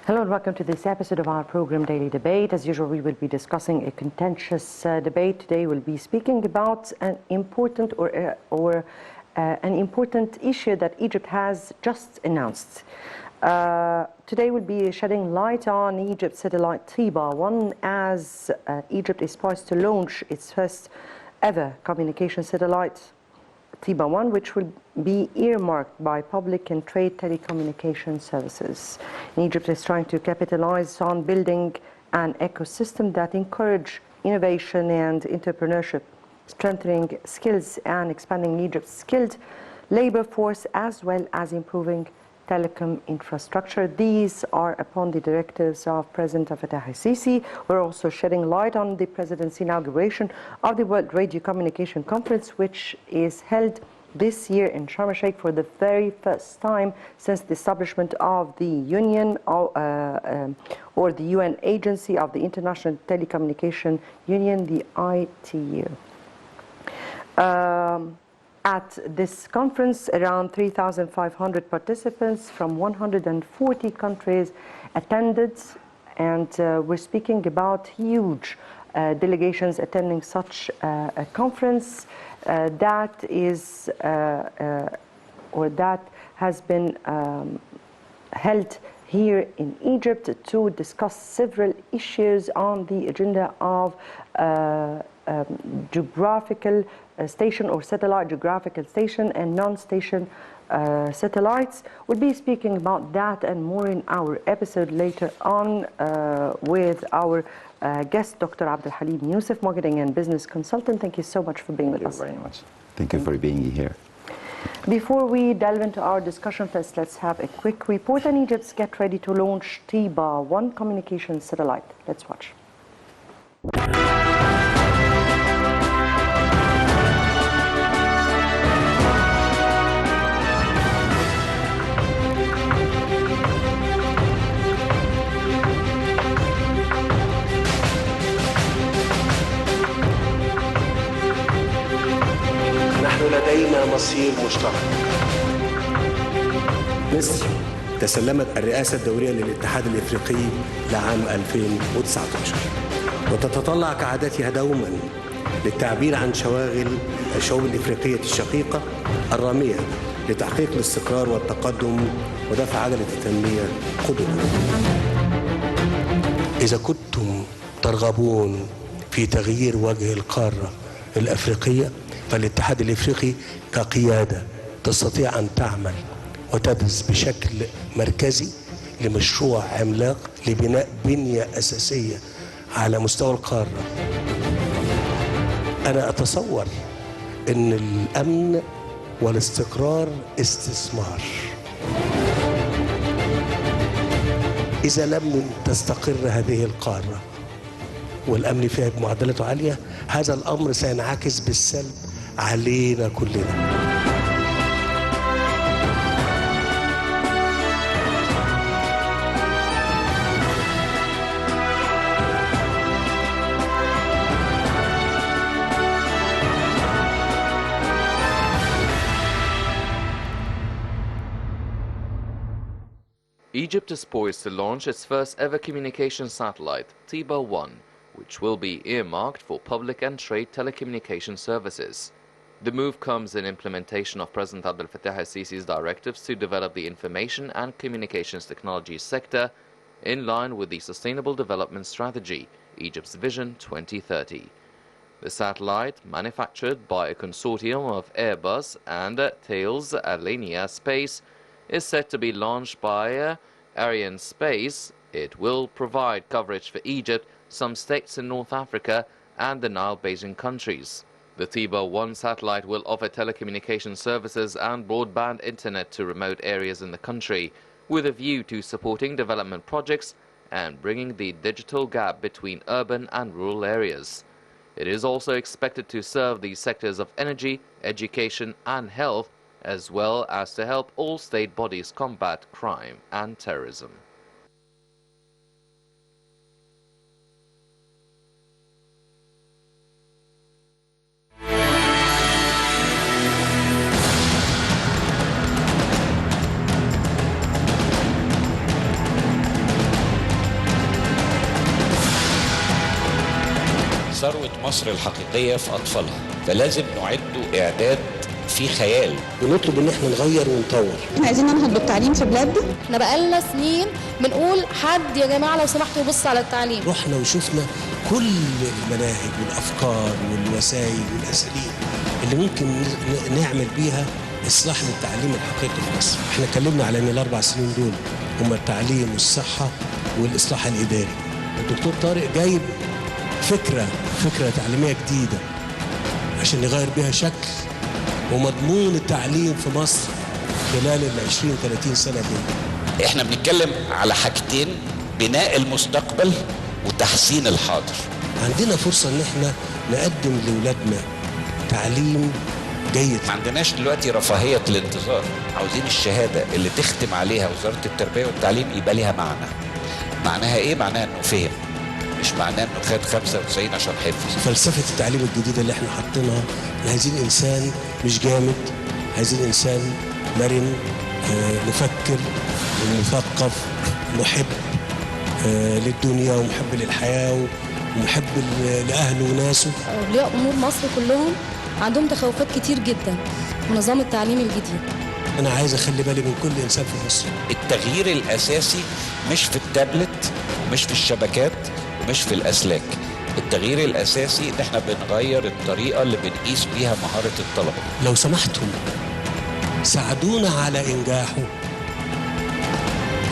Hello and welcome to this episode of our program Daily Debate. As usual, we will be discussing a contentious debate. Today we'll be speaking about an important issue that Egypt has just announced. Today we'll be shedding light on Egypt's satellite Tiba-1 as Egypt is poised to launch its first ever communication satellite Tiba-1, which will be earmarked by public and trade telecommunication services. Egypt is trying to capitalize on building an ecosystem that encourages innovation and entrepreneurship, strengthening skills and expanding Egypt's skilled labor force, as well as improving telecom infrastructure. These are upon the directives of President Abdulhalim al-Sisi. We're also shedding light on the President's inauguration of the World Radio Communication Conference, which is held this year in Sharm el-Sheikh for the very first time since the establishment of the Union or the UN Agency of the International Telecommunication Union, the ITU. At this conference, around 3,500 participants from 140 countries attended, and we're speaking about huge delegations attending such a conference that has been held here in Egypt to discuss several issues on the agenda of geographical station or satellite geographical station and non-station satellites. We'll be speaking about that and more in our episode later on with our guest, Dr. Abdulhalim Yousef, marketing and business consultant. Thank you so much for being with us. Thank you very much. Thank you for being here. Before we delve into our discussion, first let's have a quick report on Egypt's get ready to launch Tiba-1 communication satellite. Let's watch. لدينا مصير مشترك. مصر تسلمت الرئاسة الدورية للاتحاد الإفريقي لعام 2019 وتتطلع كعادتها دوما للتعبير عن شواغل الشعوب الإفريقية الشقيقة الرامية لتحقيق الاستقرار والتقدم ودفع عجلة التنمية قدما. إذا كنتم ترغبون في تغيير وجه القارة الأفريقية، فالاتحاد الافريقي كقياده تستطيع ان تعمل وتبذ بشكل مركزي لمشروع عملاق لبناء بنيه اساسيه على مستوى القاره. انا اتصور ان الامن والاستقرار استثمار. اذا لم تستقر هذه القاره والامن فيها بمعدلاته عاليه، هذا الامر سينعكس بالسلب علينا كلنا. Egypt is poised to launch its first ever communication satellite, Tiba-1, which will be earmarked for public and trade telecommunication services. The move comes in implementation of President Abdulhalim al-Sisi's directives to develop the information and communications technology sector in line with the Sustainable Development Strategy, Egypt's Vision 2030. The satellite, manufactured by a consortium of Airbus and Thales Alenia Space, is set to be launched by Ariane Space. It will provide coverage for Egypt, some states in North Africa, and the Nile Basin countries. The Tiba-1 satellite will offer telecommunication services and broadband internet to remote areas in the country, with a view to supporting development projects and bringing the digital gap between urban and rural areas. It is also expected to serve the sectors of energy, education, and health, as well as to help all state bodies combat crime and terrorism. مصر الحقيقية في أطفالها، فلازم نعده إعداد في خيال. ونطلب ان احنا نغير ونطور. احنا عايزين ننهض بالتعليم في بلادنا. احنا بقالنا سنين بنقول حد يا جماعه لو سمحتوا يبص على التعليم. رحنا وشفنا كل المناهج والافكار والوسائل والاساليب اللي ممكن نعمل بيها اصلاح للتعليم الحقيقي في مصر. احنا اتكلمنا على ان الاربع سنين دول هم التعليم والصحه والاصلاح الاداري. الدكتور طارق جايب فكره تعليميه جديده عشان نغير بيها شكل ومضمون التعليم في مصر خلال ال 20-30 سنة دي. احنا بنتكلم على حاجتين: بناء المستقبل وتحسين الحاضر. عندنا فرصة ان احنا نقدم لأولادنا تعليم جيد. ما عندناش دلوقتي رفاهية الانتظار، عاوزين الشهادة اللي تختم عليها وزارة التربية والتعليم يبقى ليها معنى. معناها ايه؟ معناها انه فهم، مش معناه انه خد 95 عشان حفظ. فلسفة التعليم الجديدة اللي احنا حاطينها، عايزين انسان مش جامد، عايزين انسان مرن، مفكر ومثقف، محب للدنيا ومحب للحياة ومحب لأهله وناسه. أولياء أمور مصر كلهم عندهم تخوفات كتير جدا من نظام التعليم الجديد. أنا عايز أخلي بالي من كل إنسان في مصر. التغيير الأساسي مش في التابلت ومش في الشبكات ومش في الأسلاك. التغيير الأساسي إن احنا بنغير الطريقة اللي بنقيس بيها مهارة الطلبة. لو سمحتم ساعدونا على إنجاحه.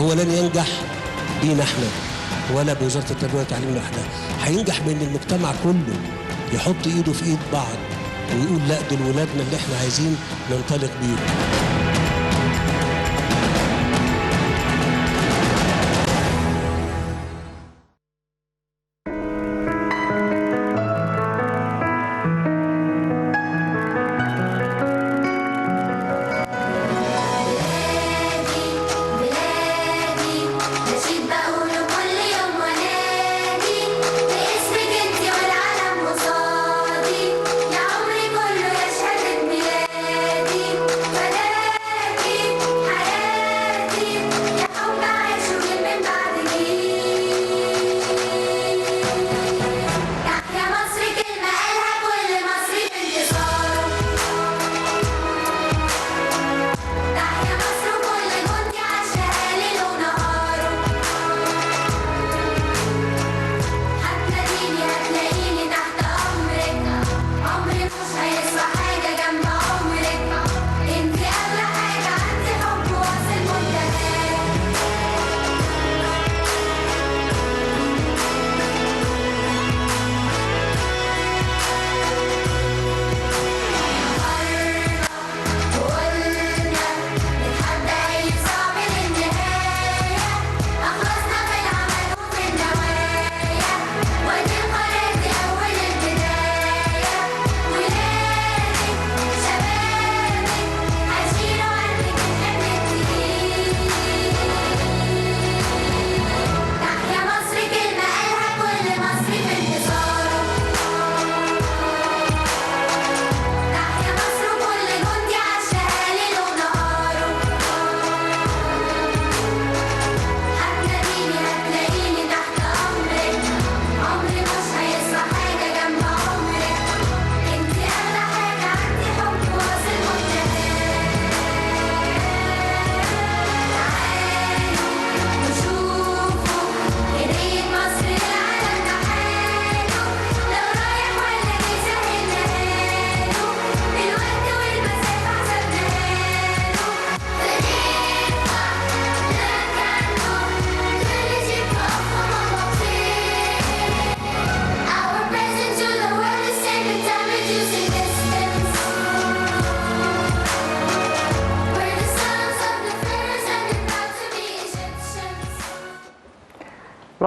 هو لن ينجح بينا احنا ولا بوزارة التربية والتعليم لوحدها، هينجح بين المجتمع كله يحط ايده في ايد بعض ويقول لا دول ولادنا اللي احنا عايزين ننطلق بيهم.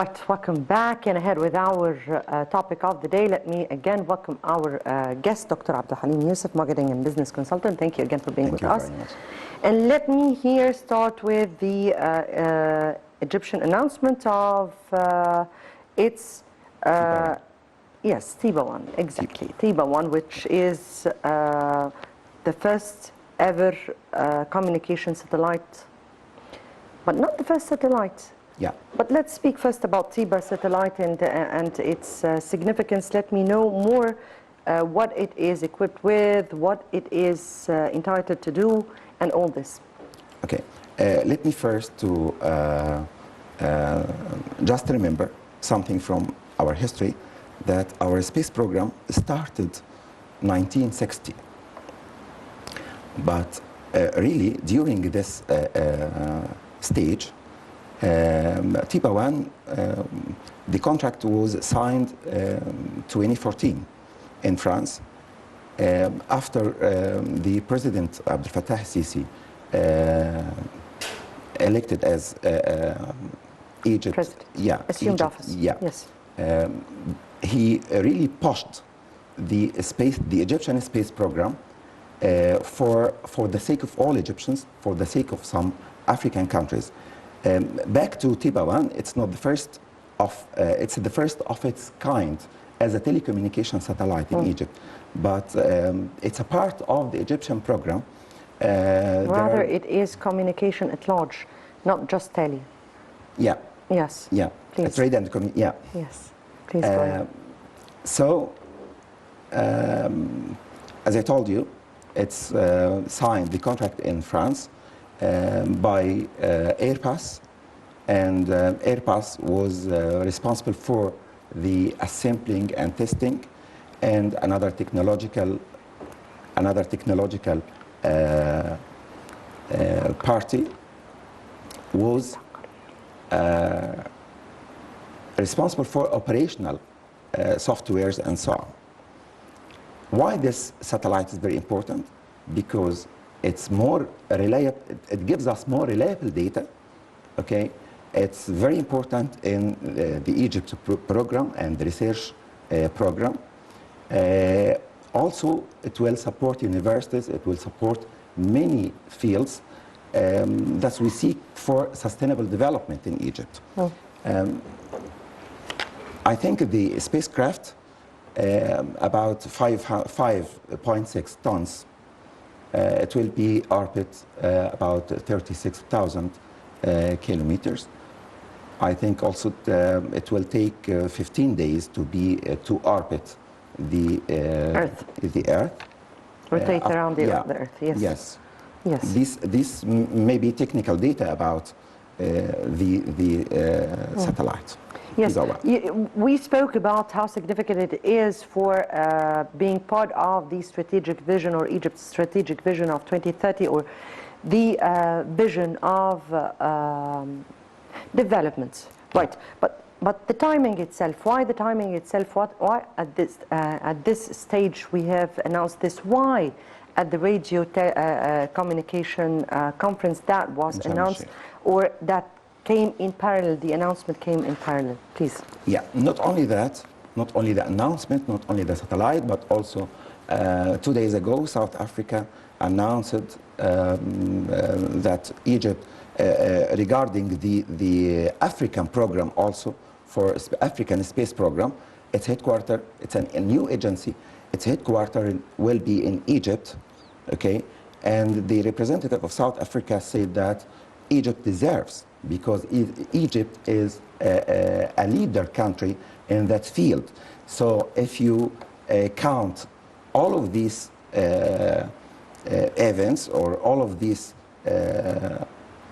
Right, welcome back and ahead with our topic of the day. Let me again welcome our guest, Dr. Abdulhalim Yousef, Marketing and Business Consultant. Thank you again for being with us. And let me here start with the Egyptian announcement of its, yes, TIBA 1, exactly. TIBA 1, which is the first ever communication satellite, but not the first satellite Yeah. But let's speak first about TIBA satellite and its significance. Let me know more what it is equipped with, what it is entitled to do, and all this. Okay. Let me first to just remember something from our history, that our space program started 1960. But really, during this stage, TIBA 1, the contract was signed 2014 in France after the President Abdulhalim Sisi elected as Egypt. President. Yeah, assumed Egypt, office. Yeah. Yes. He really pushed the Egyptian space program for the sake of all Egyptians, for the sake of some African countries. Back to TIBA 1, it's not the first of it's the first of its kind as a telecommunication satellite in Egypt, but it's a part of the Egyptian program. Rather, it is communication at large, not just tele. Yeah. Yes. Yeah. Please. Trade and yeah. Yes. Please go ahead. So, as I told you, it's signed the contract in France by Airpass, and Airpass was responsible for the assembling and testing, and another technological party was responsible for operational softwares and so on. Why this satellite is very important? Because it's more reliable, it gives us more reliable data, okay? It's very important in the Egypt program and the research program. Also, it will support universities, it will support many fields that we seek for sustainable development in Egypt. I think the spacecraft, about 5.6 tons, it will be orbit about 36,000 kilometers. I think also it will take 15 days to be to orbit the Earth. Rotate around the Earth. Yes. Yes. Yes. This may be technical data about the satellite. Yes, we spoke about how significant it is for being part of the strategic vision, or Egypt's strategic vision of 2030, or the vision of development. Right, but the timing itself. Why the timing itself? Why at this stage we have announced this? Why at the radio communication conference that was announced, or that came in parallel, the announcement came in parallel, please? Yeah, not only that, not only the announcement, not only the satellite, but also 2 days ago, South Africa announced that Egypt, regarding the African program also, for African space program, its headquarters, it's a new agency, its headquarters will be in Egypt, okay? And the representative of South Africa said that Egypt deserves, because Egypt is a leader country in that field. So if you count all of these events, or all of these,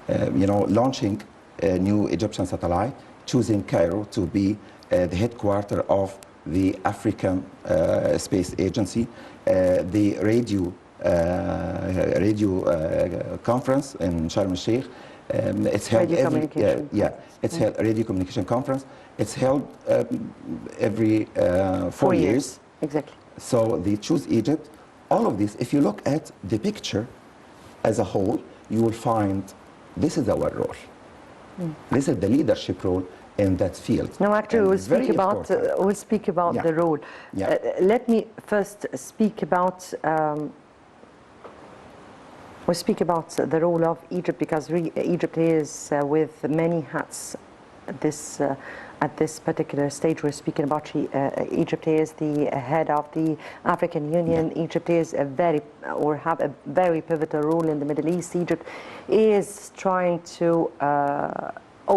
launching a new Egyptian satellite, choosing Cairo to be the headquarters of the African Space Agency, the radio conference in Sharm el-Sheikh. It's held it's held radio communication conference. It's held every 4 years. Exactly. So they choose Egypt. All of this, if you look at the picture as a whole, you will find this is our role. This is the leadership role in that field. No, actually, we'll speak about the role. Yeah. Let me first speak about. We'll speak about the role of Egypt, because Egypt is with many hats at this particular stage. We're speaking about Egypt is the head of the African Union. Yeah. Egypt is have a very pivotal role in the Middle East. Egypt is trying to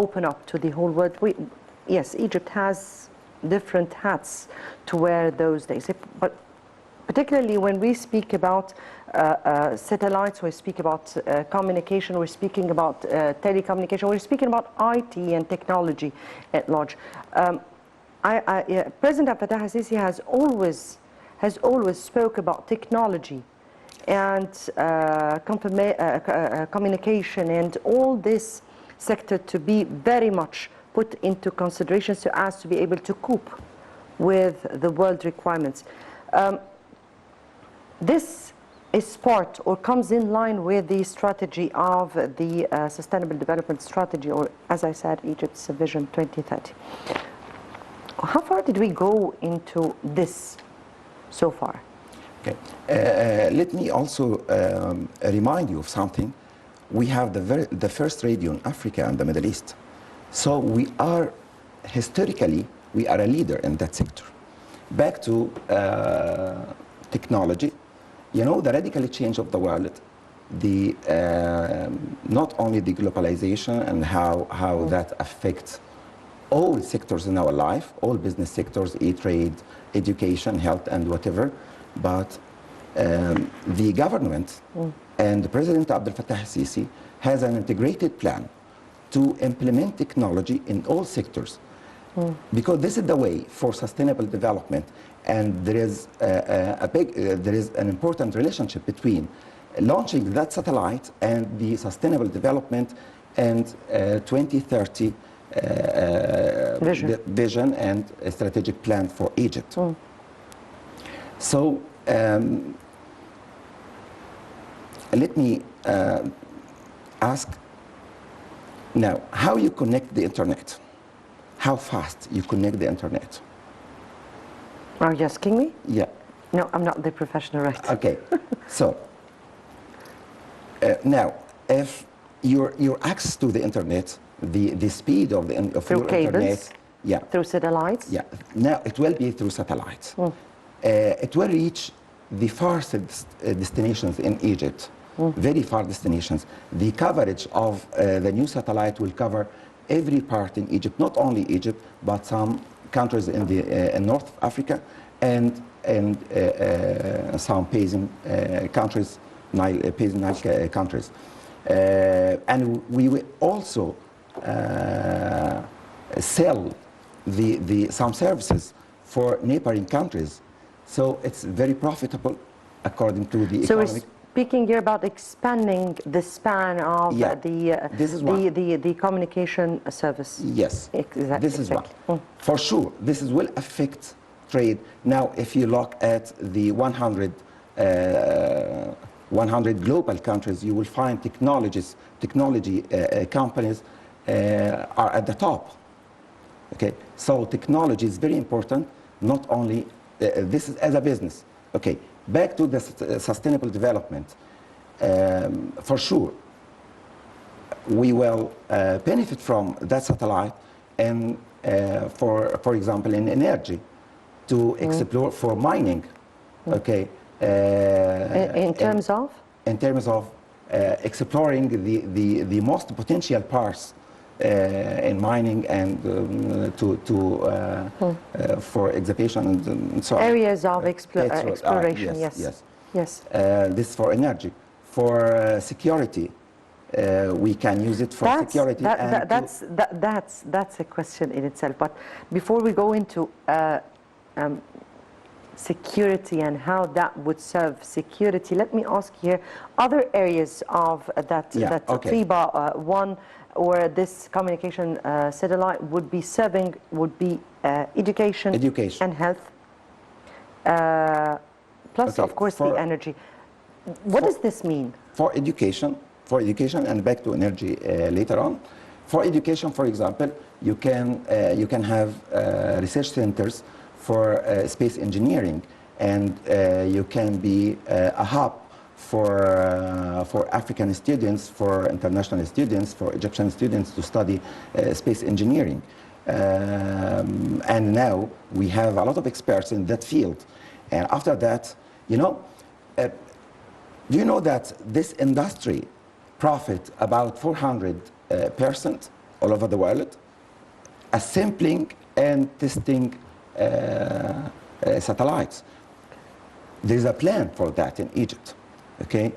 open up to the whole world. Yes, Egypt has different hats to wear those days, but particularly when we speak about satellites, we speak about communication, we're speaking about telecommunication, we're speaking about IT and technology at large. President Abdel Fattah al-Sisi has always spoke about technology and communication and all this sector to be very much put into consideration so as to be able to cope with the world requirements. This is part or comes in line with the strategy of the Sustainable Development Strategy, or as I said, Egypt's Vision 2030. How far did we go into this so far? Okay. Let me also remind you of something. We have the first radio in Africa and the Middle East. So we are, historically, we are a leader in that sector. Back to technology, you know, the radical change of the world, not only the globalization and how that affects all sectors in our life, all business sectors, e-trade, education, health, and whatever, but the government and President Abdel Fattah al-Sisi has an integrated plan to implement technology in all sectors, because this is the way for sustainable development, and there is there is an important relationship between launching that satellite and the sustainable development and 2030 vision and a strategic plan for Egypt. So let me ask now, how you connect the internet? How fast you connect the internet? Are you asking me? Yeah. No, I'm not the professional, right? Okay. So now, if your access to the internet, the speed of through your cables, internet, yeah, through satellites, yeah. Now it will be through satellites. It will reach the farthest destinations in Egypt, very far destinations. The coverage of the new satellite will cover every part in Egypt, not only Egypt, but some countries in the North Africa and some Paysan countries, Nile countries. And we will also sell some services for neighboring countries. So it's very profitable according to the economic. So we're speaking here about expanding the span of the communication service. Yes, exactly. This is one. For sure, this will affect trade. Now, if you look at the 100 global countries, you will find technology companies are at the top. Okay, so technology is very important, not only this is as a business. Okay, back to the sustainable development. For sure, we will benefit from that satellite, and for example, in energy, to explore for mining. Okay. In terms of? In terms of exploring the most potential parts in mining and for exhibition and so on. Areas of exploration, yes. This is for energy. For security, we can use it for security. That's a question in itself. But before we go into security and how that would serve security, let me ask here, other areas of that TIBA 1 or this communication satellite would be serving would be education and health, plus of course the energy. What does this mean? For education, and back to energy later on. For education, for example, you can have research centers for space engineering, and you can be a hub for African students, for international students, for Egyptian students to study space engineering. And now we have a lot of experts in that field. And after that, you know, do you know that this industry profit about 400% all over the world, assembling and testing satellites. There's a plan for that in Egypt, okay?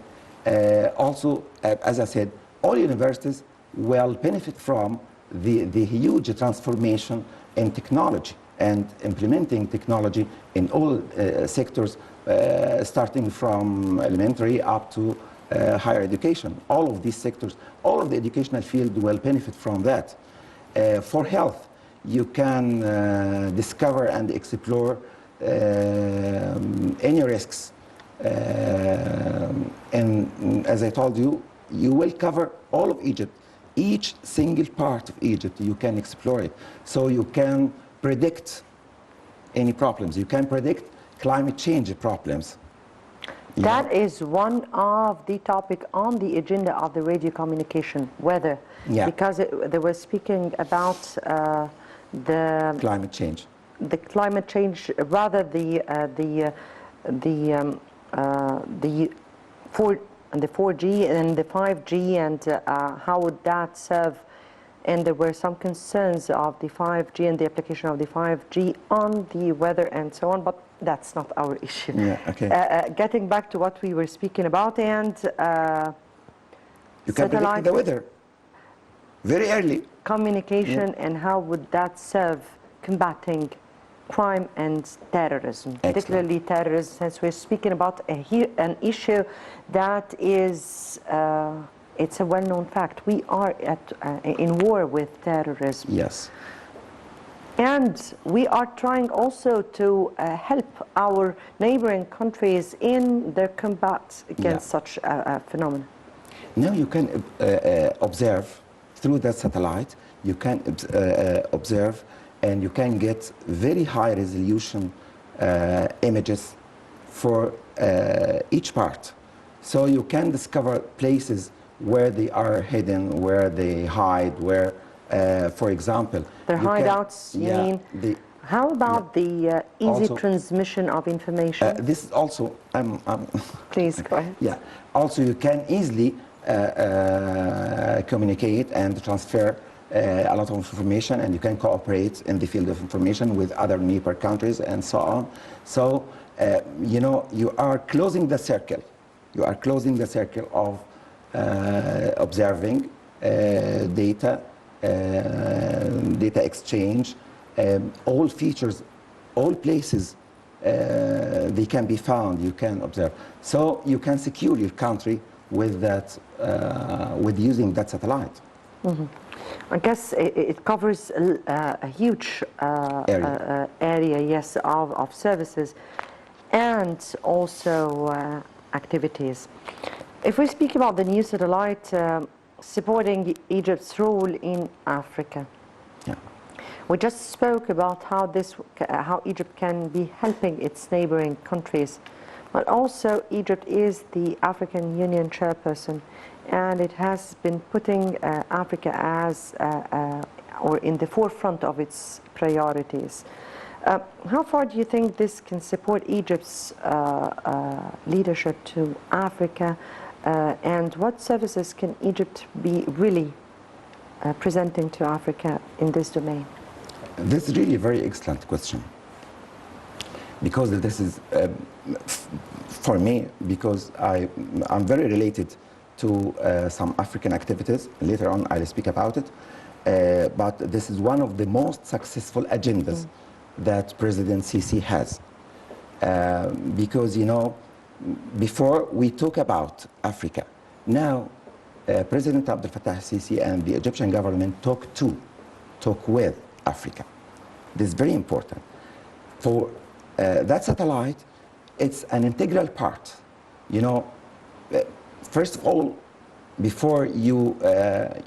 Also, as I said, all universities will benefit from the huge transformation in technology and implementing technology in all sectors, starting from elementary up to higher education. All of these sectors, all of the educational field will benefit from that. For health, you can discover and explore any risks. And as I told you, you will cover all of Egypt. Each single part of Egypt, you can explore it. So you can predict any problems. You can predict climate change problems. That is one of the topic on the agenda of the radio communication, weather. Yeah. Because they were speaking about the climate change. The climate change, rather the 4G and the 5G, and how would that serve? And there were some concerns of the 5G and the application of the 5G on the weather and so on, but that's not our issue. Yeah, okay. Getting back to what we were speaking about, and you can predict the weather very early. Communication, and how would that serve combating crime and terrorism, particularly terrorism, since we're speaking about an issue that is, it's a well-known fact. We are in war with terrorism. Yes. And we are trying also to help our neighboring countries in their combat against such a phenomenon. Now you can observe through that satellite, you can observe and you can get very high resolution images for each part. So you can discover places where they are hidden, where they hide, where, for example... Their hideouts, you mean? How about the easy also, transmission of information? This is also... Please, go ahead. Yeah. Also, you can easily communicate and transfer a lot of information, and you can cooperate in the field of information with other neighbor countries and so on. So, you know, you are closing the circle. You are closing the circle of observing data, data exchange, all features, all places they can be found, you can observe. So you can secure your country with that, with using that satellite. Mm-hmm. I guess it covers a huge area, yes, of services and also activities. If we speak about the new satellite supporting Egypt's role in Africa, we just spoke about how Egypt can be helping its neighboring countries, but also Egypt is the African Union chairperson, and it has been putting Africa as or in the forefront of its priorities. How far do you think this can support Egypt's leadership to Africa, and what services can Egypt be really presenting to Africa in this domain? This is really a very excellent question, because this is, for me, because I'm very related to some African activities. Later on I'll speak about it, but this is one of the most successful agendas that President Sisi has, because, you know, before we talk about Africa, now President Abdel Fattah Sisi and the Egyptian government talk with Africa. This is very important. For that satellite, it's an integral part. You know, first of all, before you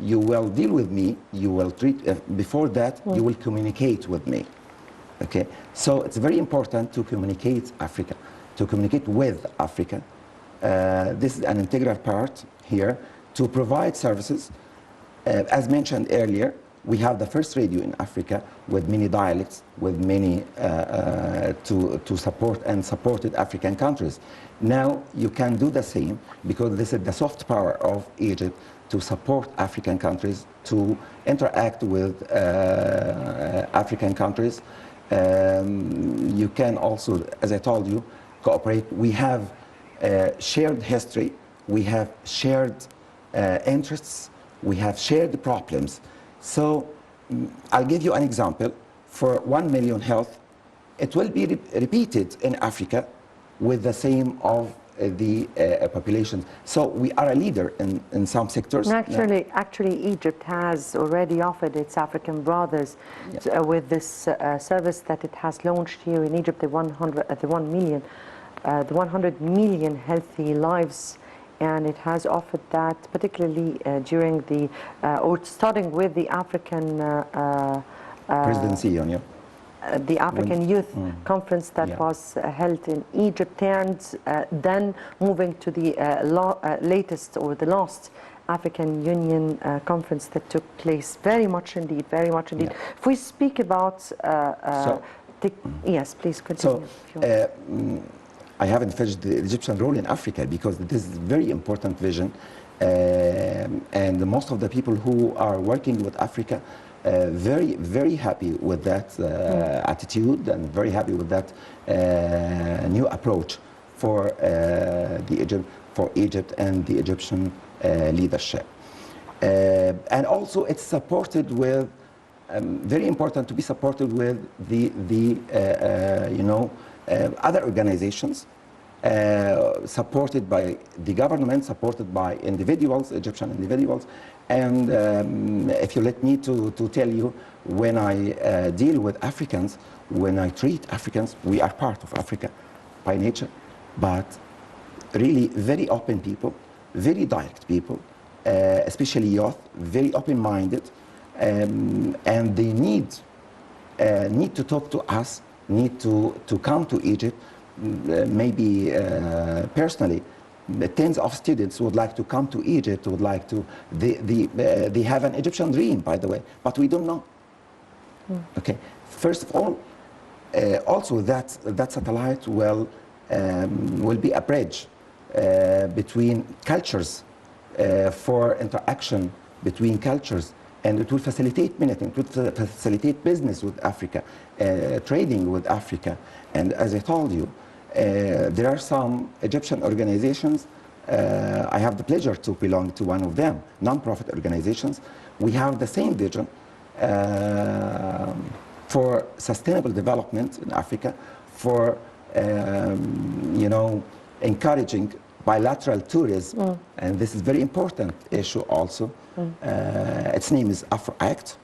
will deal with me, you will treat, before that, you will communicate with me. Okay, so it's very important to communicate Africa, to communicate with Africa. This is an integral part here to provide services. As mentioned earlier, we have the first radio in Africa with many dialects, with many to support and supported African countries. Now you can do the same, because this is the soft power of Egypt to support African countries, to interact with African countries. You can also, as I told you, cooperate. We have shared history, we have shared interests, we have shared problems. So I'll give you an example. For 1 million health, it will be repeated in Africa with the same of the population. So we are a leader in some sectors. Actually, Egypt has already offered its African brothers with this service that it has launched here in Egypt, the 100 million healthy lives, and it has offered that particularly during the or starting with the African Presidency Union. The African Youth Conference that was held in Egypt, and then moving to the latest or the last African Union conference that took place very much indeed. If we speak about yes, please continue. So I haven't finished the Egyptian role in Africa because this is a very important vision, and most of the people who are working with Africa very happy with that attitude and very happy with that new approach for Egypt and the Egyptian leadership. And also it's supported with, very important to be supported with the other organizations, supported by the government, supported by individuals, Egyptian individuals. And if you let me to tell you, when I deal with Africans, when I treat Africans, we are part of Africa by nature, but really very open people, very direct people, especially youth, very open-minded, and they need to talk to us, need to come to Egypt, maybe personally. Tens of students would like to come to Egypt, would like to, they have an Egyptian dream, by the way, but we don't know. Okay, first of all, also that satellite will be a bridge between cultures, for interaction between cultures, and it will facilitate many things. It will facilitate business with Africa, trading with Africa, and as I told you, there are some Egyptian organizations, I have the pleasure to belong to one of them, non-profit organizations. We have the same vision for sustainable development in Africa, for encouraging bilateral tourism, and this is very important issue also. Its name is AfroAct.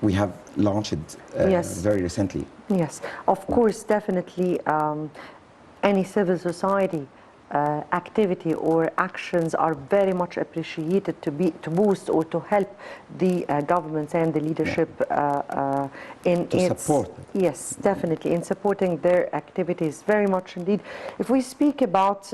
We have launched it very recently. Yes, of course, definitely. Any civil society activity or actions are very much appreciated to boost or to help the governments and the leadership in support. Yes, definitely in supporting their activities very much indeed. If we speak about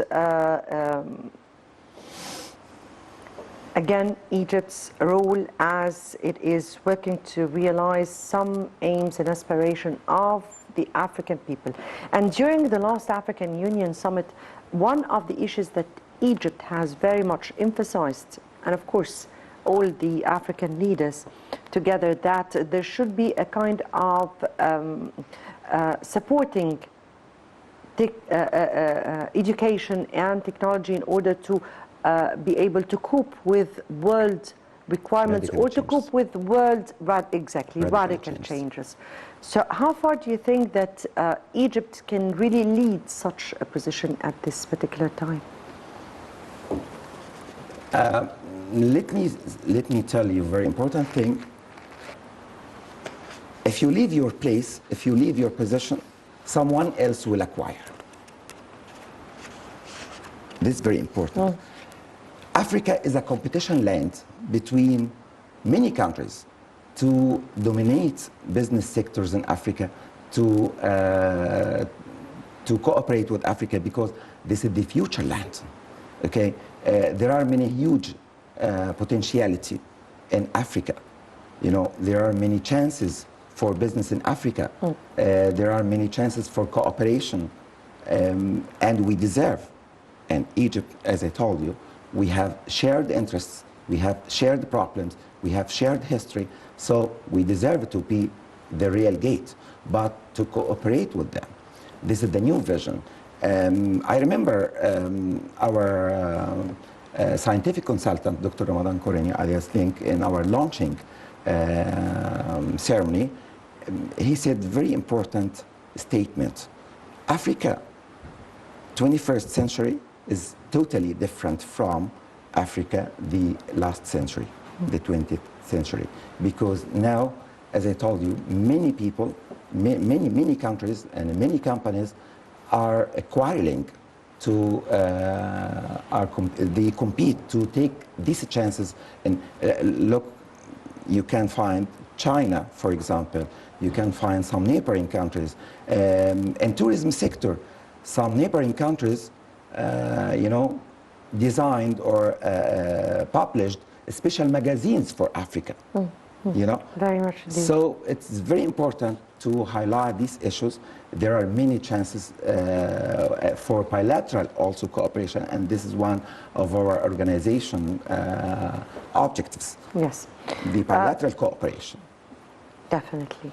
again, Egypt's role as it is working to realize some aims and aspiration of the African people. And during the last African Union Summit, one of the issues that Egypt has very much emphasized, and of course all the African leaders together, that there should be a kind of supporting education and technology in order to be able to cope with world requirements or to cope with world radical changes. So how far do you think that Egypt can really lead such a position at this particular time? Let me tell you a very important thing. If you leave your place, if you leave your position, someone else will acquire. This is very important. Africa is a competition land between many countries to dominate business sectors in Africa, to cooperate with Africa, because this is the future land. Okay, there are many huge potentiality in Africa. There are many chances for business in Africa. There are many chances for cooperation, and we deserve. And Egypt, as I told you, we have shared interests, we have shared problems, we have shared history, so we deserve to be the real gate, but to cooperate with them. This is the new vision. I remember our scientific consultant, Dr. Ramadan Koreni, alias Link, in our launching ceremony, he said very important statement. Africa, 21st century, is totally different from Africa, the last century, the 20th century. Because now, as I told you, many people, many countries and many companies are acquiring to, they compete to take these chances. And look, you can find China, for example. You can find some neighboring countries. And tourism sector, some neighboring countries, you know, designed or published special magazines for Africa. You know, very much indeed. So it's very important to highlight these issues. There are many chances for bilateral also cooperation, and this is one of our organization objectives. Yes, the bilateral cooperation. Definitely,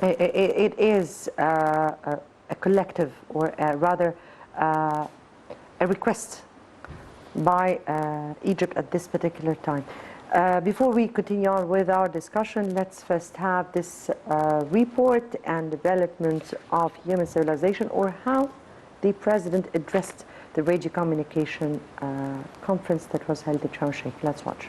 it is a collective, or rather a request by Egypt at this particular time. Before we continue on with our discussion, let's first have this report and development of human civilization, or how the president addressed the radio communication conference that was held in Sharm el-Sheikh. Let's watch.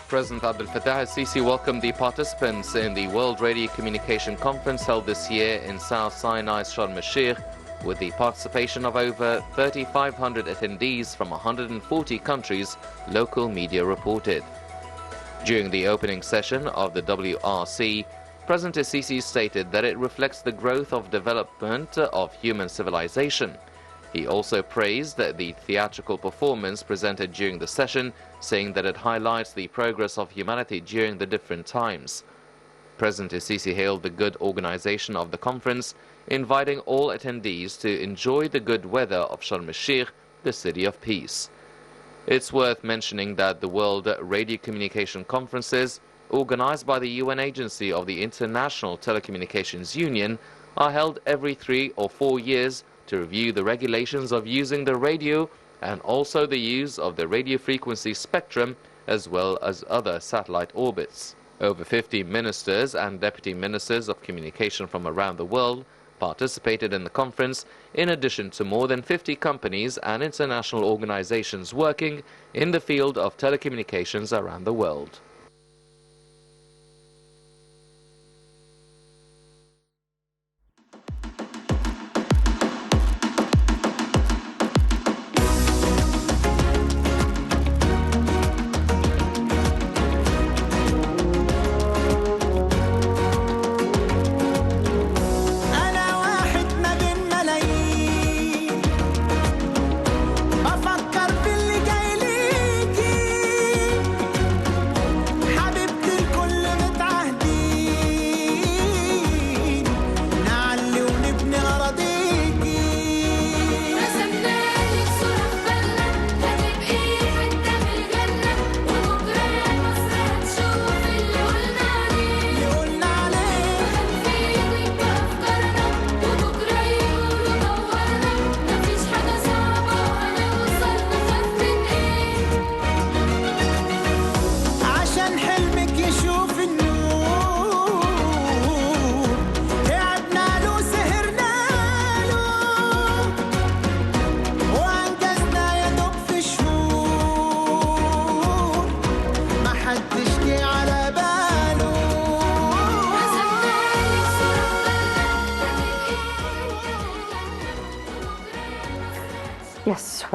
President Abdel al-Sisi welcomed the participants in the World Radio Communication Conference held this year in South Sinai's Sharm el-Sheikh, with the participation of over 3,500 attendees from 140 countries, local media reported. During the opening session of the WRC, President al-Sisi stated that it reflects the growth of development of human civilization. He also praised the theatrical performance presented during the session, saying that it highlights the progress of humanity during the different times. President al-Sisi hailed the good organization of the conference, inviting all attendees to enjoy the good weather of Sharm el-Sheikh, the city of peace. It's worth mentioning that the World Radio Communication Conferences, organized by the UN Agency of the International Telecommunications Union, are held every 3 or 4 years to review the regulations of using the radio and also the use of the radio frequency spectrum, as well as other satellite orbits. Over 50 ministers and deputy ministers of communication from around the world participated in the conference, in addition to more than 50 companies and international organizations working in the field of telecommunications around the world.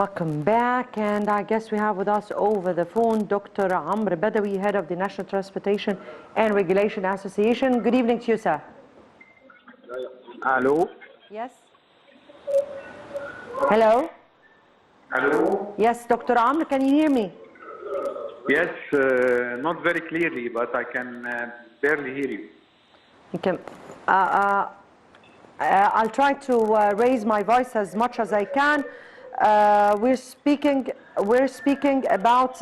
Welcome back, and I guess we have with us over the phone Dr. Amr Badawi, head of the National Transportation and Regulation Association. Good evening to you, sir. Hello. Yes. Hello. Hello. Yes, Dr. Amr, can you hear me? Yes, not very clearly, but I can barely hear you. Okay. I'll try to raise my voice as much as I can. We're speaking about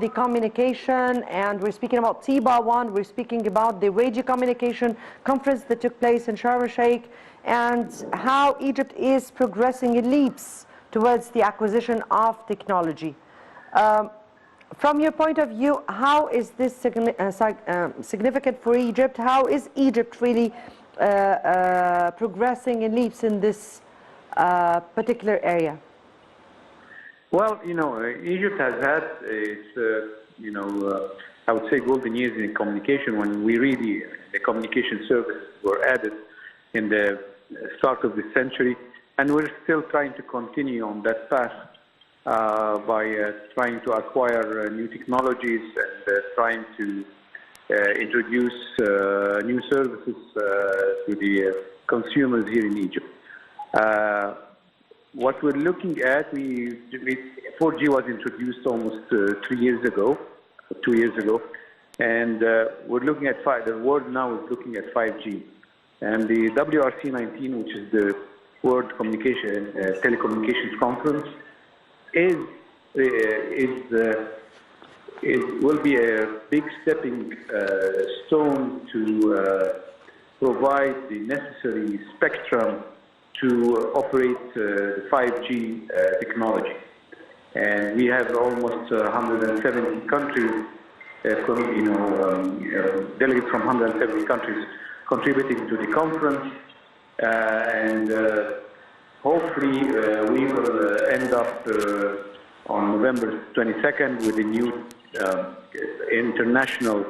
the communication, and we're speaking about TIBA 1. We're speaking about the radio communication conference that took place in Sharm el-Sheikh, and how Egypt is progressing in leaps towards the acquisition of technology. From your point of view, how is this significant for Egypt? How is Egypt really progressing in leaps in this particular area? Well, Egypt has had its, I would say golden years in communication when the communication services were added in the start of the century, and we're still trying to continue on that path by trying to acquire new technologies and trying to introduce new services to the consumers here in Egypt. What we're looking at, 4G was introduced almost 2 years ago, and we're looking at the world now is looking at 5G. And the WRC19, which is the World Telecommunications Conference, will be a big stepping stone to provide the necessary spectrum to operate 5G technology. And we have almost 170 countries, delegates from 170 countries contributing to the conference, and hopefully we will end up on November 22nd with a new international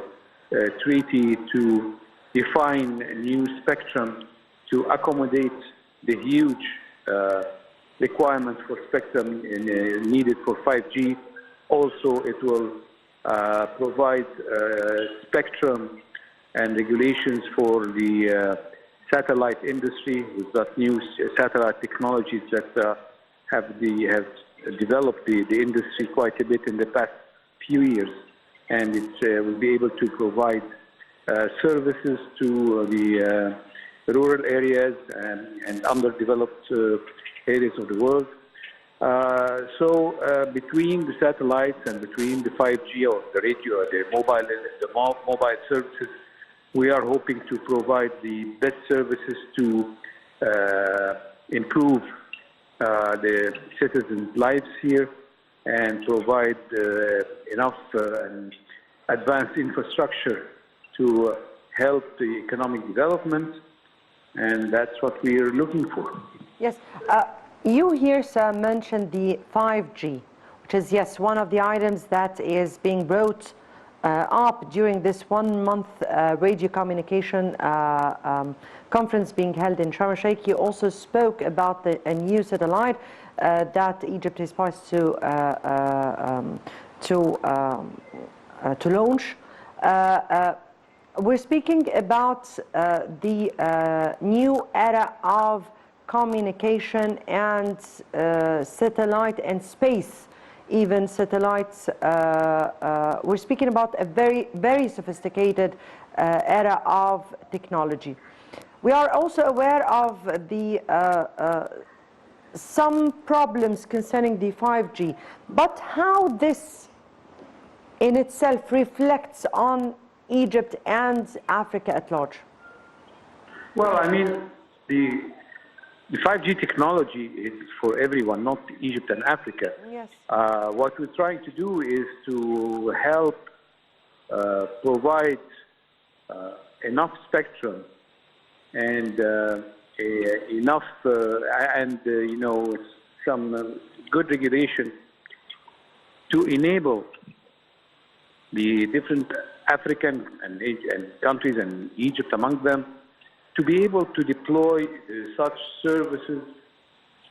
treaty to define a new spectrum to accommodate the huge requirements for spectrum needed for 5G. Also, it will provide spectrum and regulations for the satellite industry. We've got new satellite technologies that have developed the industry quite a bit in the past few years, and it will be able to provide services to the rural areas and underdeveloped areas of the world. So between the satellites and between the 5G or the radio or the mobile services, we are hoping to provide the best services to improve the citizens' lives here and provide enough advanced infrastructure to help the economic development, and that's what we are looking for. Yes, you here, sir, mentioned the 5G, which is, yes, one of the items that is being brought up during this 1 month radio communication conference being held in Sharm el-Sheikh. You also spoke about a new satellite that Egypt is poised to launch. We're speaking about the new era of communication and satellite and space. Even satellites, we're speaking about a very, very sophisticated era of technology. We are also aware of the some problems concerning the 5G, but how this in itself reflects on Egypt and Africa at large? Well, I mean, the 5G technology is for everyone, not Egypt and Africa. Yes. What we're trying to do is to help provide enough spectrum and enough some good regulation to enable the different African and countries, and Egypt among them, to be able to deploy such services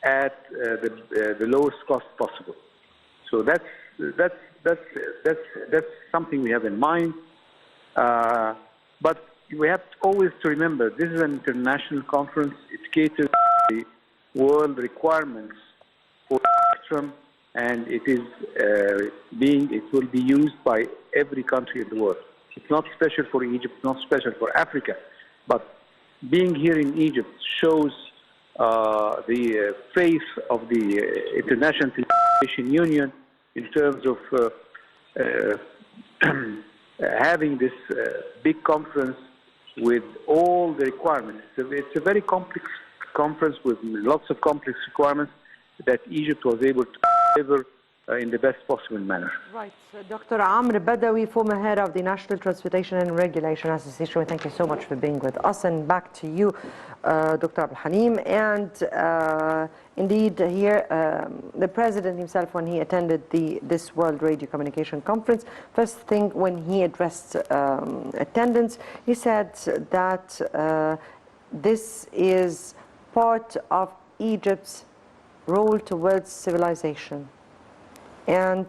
at the lowest cost possible. So that's something we have in mind. But we have always to remember this is an international conference. It caters to the world requirements for spectrum, and it will be used by every country in the world. It's not special for Egypt, it's not special for Africa, but being here in Egypt shows the faith of the International Telecommunication Union in terms of having this big conference with all the requirements. It's a very complex conference with lots of complex requirements that Egypt was able to deliver in the best possible manner. Right. So Dr. Amr Badawi, former head of the National Transportation and Regulation Association, thank you so much for being with us. And back to you, Dr. Abdulhalim. And indeed, here, the president himself, when he attended this World Radio Communication Conference, first thing when he addressed attendance, he said that this is part of Egypt's role towards civilization. And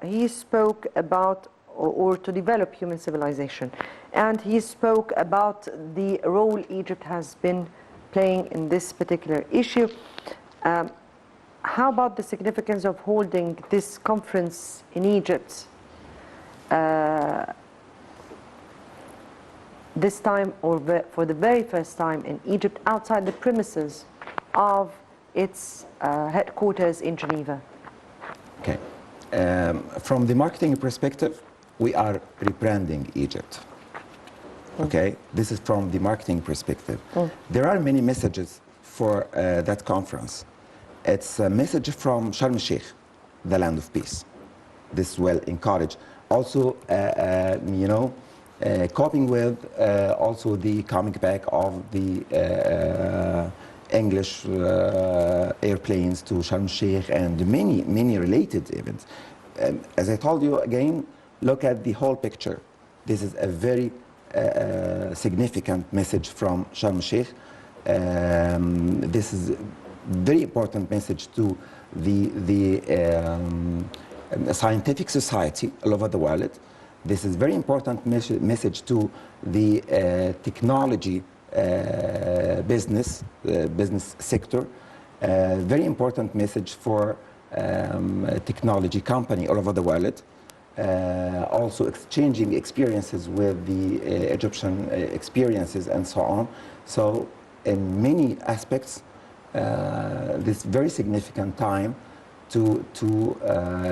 he spoke about, or to develop human civilization. And he spoke about the role Egypt has been playing in this particular issue. How about the significance of holding this conference in Egypt this time, or for the very first time in Egypt, outside the premises of its headquarters in Geneva? Okay. From the marketing perspective, we are rebranding Egypt. Okay, this is from the marketing perspective. There are many messages for that conference. It's a message from Sharm el-Sheikh, the land of peace. This will encourage. Also, coping with also the coming back of the English airplanes to Sharm el-Sheikh and many related events. As I told you again, look at the whole picture. This is a very significant message from Sharm el-Sheikh. This is a very important message to the scientific society all over the world. This is very important message to the technology business sector. Very important message for technology company all over the world. Also exchanging experiences with the Egyptian experiences and so on. So in many aspects, this very significant time to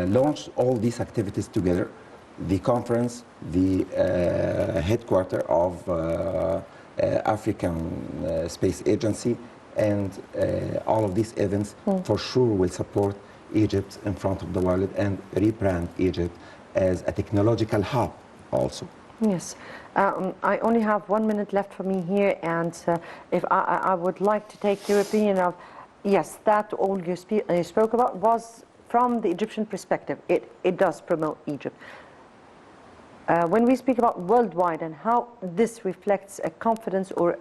launch all these activities together. The conference, the headquarter of African Space Agency, and all of these events for sure will support Egypt in front of the world and rebrand Egypt as a technological hub also. Yes. I only have 1 minute left for me here, and if I would like to take your opinion of, yes, that all you spoke about was from the Egyptian perspective. It does promote Egypt. When we speak about worldwide and how this reflects a confidence, or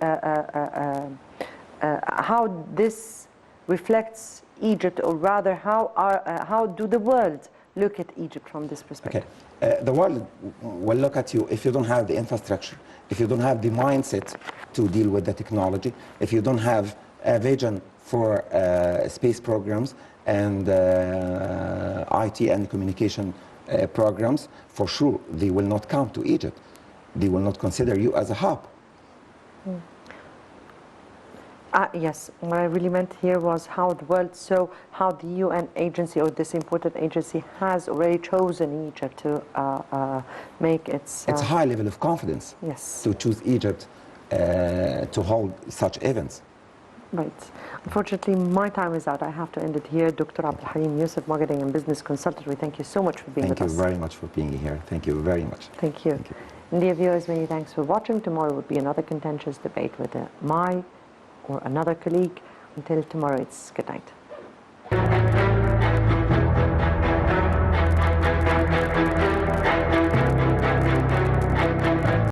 how this reflects Egypt, or rather how do the world look at Egypt from this perspective? Okay. The world will look at you if you don't have the infrastructure, if you don't have the mindset to deal with the technology, if you don't have a vision for space programs and IT and communication programs, for sure they will not come to Egypt. They will not consider you as a hub. Yes, what I really meant here was how the world, so how the UN agency, or this important agency, has already chosen Egypt to make its... It's a high level of confidence, yes, to choose Egypt to hold such events. Right. Unfortunately, my time is out. I have to end it here. Dr. Abdulhalim Yousef, Marketing and Business Consultant, we thank you so much for being with us. Thank you very much for being here. Thank you very much. Thank you. And dear viewers, many thanks for watching. Tomorrow will be another contentious debate with my or another colleague. Until tomorrow, it's good night.